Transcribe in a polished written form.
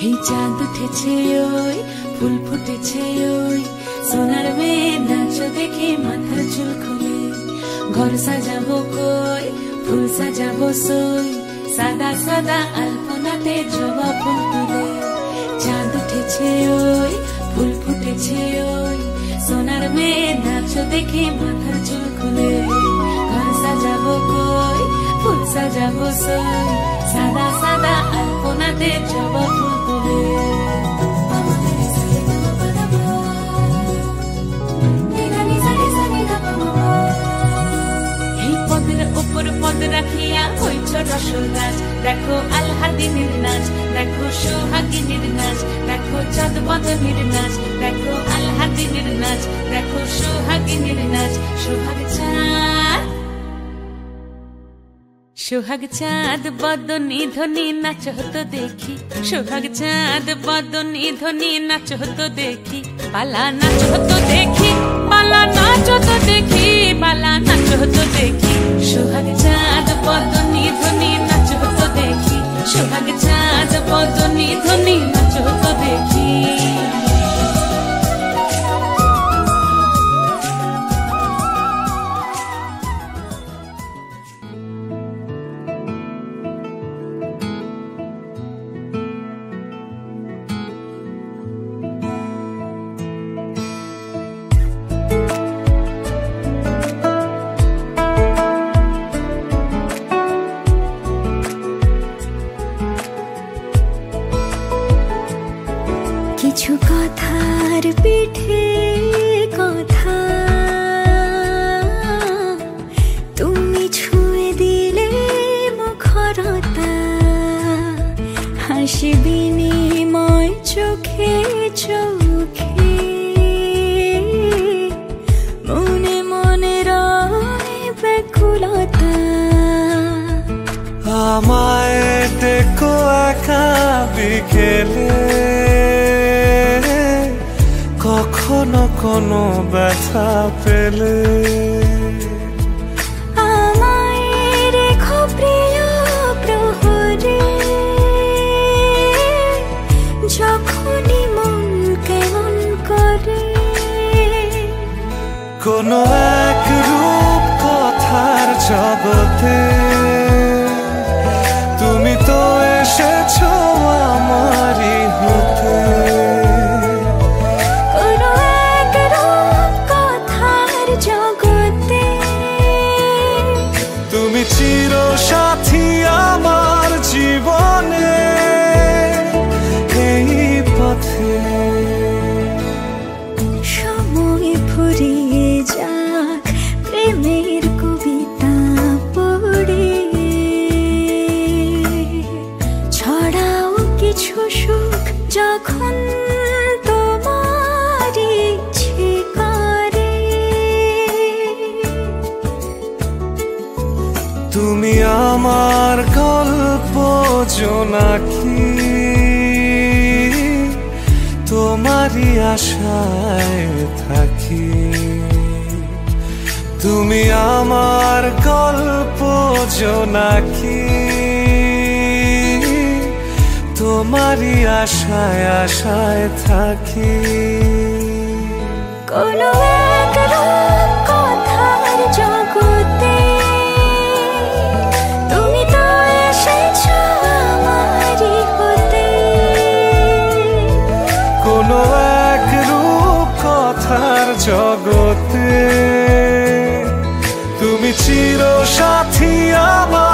এই চাঁদ উঠেছে ওই ফুল ফুটেছে ওই সোনার মেয়ে নাচ দেখে মাথার চুল খুলে ঘর সাজাবো কই ফুল সাজাবো সই সাদা সাদা আলপনাতে জবা ফুল তুলে চাঁদ উঠেছে ওই ফুল ফুটেছে ওই সোনার মেয়ে নাচ দেখে মাথার চুল খুলে ঘর সাজাবো কই ফুল সাজাবো সই সাদা সাদা আলপনাতে জবা ফুল তুলে পদ রাখিয়া হইছ রসল গাছ দেখো আলহাদিনীর নাচ দেখো সোহাগিনীর নাচ দেখো চাঁদ বদনীর নাচ দেখো আলহাদিনীর নাচ দেখো সোহাগিনীর নাচ সোহাগ চাঁদ বদনী ধ্বনি নাচ হতো দেখি সোহাগ চাঁদ বদনী ধ্বনি নাচ হতো দেখি পালা নাচ হতো দেখি পালা নাচ হতো দেখি পালা নাচ হতো দেখি সোহাগ চাঁদ বদনী ধ্বনি নাচ হতো দেখি সোহাগ চাঁদ বদনী ধ্বনি নাচ হতো দেখি কিছু কথার পিঠে কথা তুমি ছুঁয়ে দিলে মুখরতা হাসি বিনিময় চোখে চোখে মনে মনে রয় ব্যাকুলতা আমায় দেখো একা বিকেলে কখনো কোনো ব্যথা পেলে আমায় রেখো প্রিয় প্রহরে যখনই মন কেমন করে কোনো এক রূপ কথার জগতে তুমি তো এসেছো আমারই হতে তুমি চির সাথী আমার জীবনে এই পথে সময় ফুরিয়ে যাক প্রেমের কবিতা পড়ে ছড়াও কিছু সুখ যখন তোমার ইচ্ছে করে তুমি আমার গল্প জোনাকি তোমারই আশায় থাকি তুমি আমার গল্প জোনাকি তোমারই আশায় আশায় থাকি কোনো এক রূপ কথার জগতে তুমি তো এসেছো আমারই হতে কোনো এক রূপ কথার জগতে তুমি চির সাথী আমার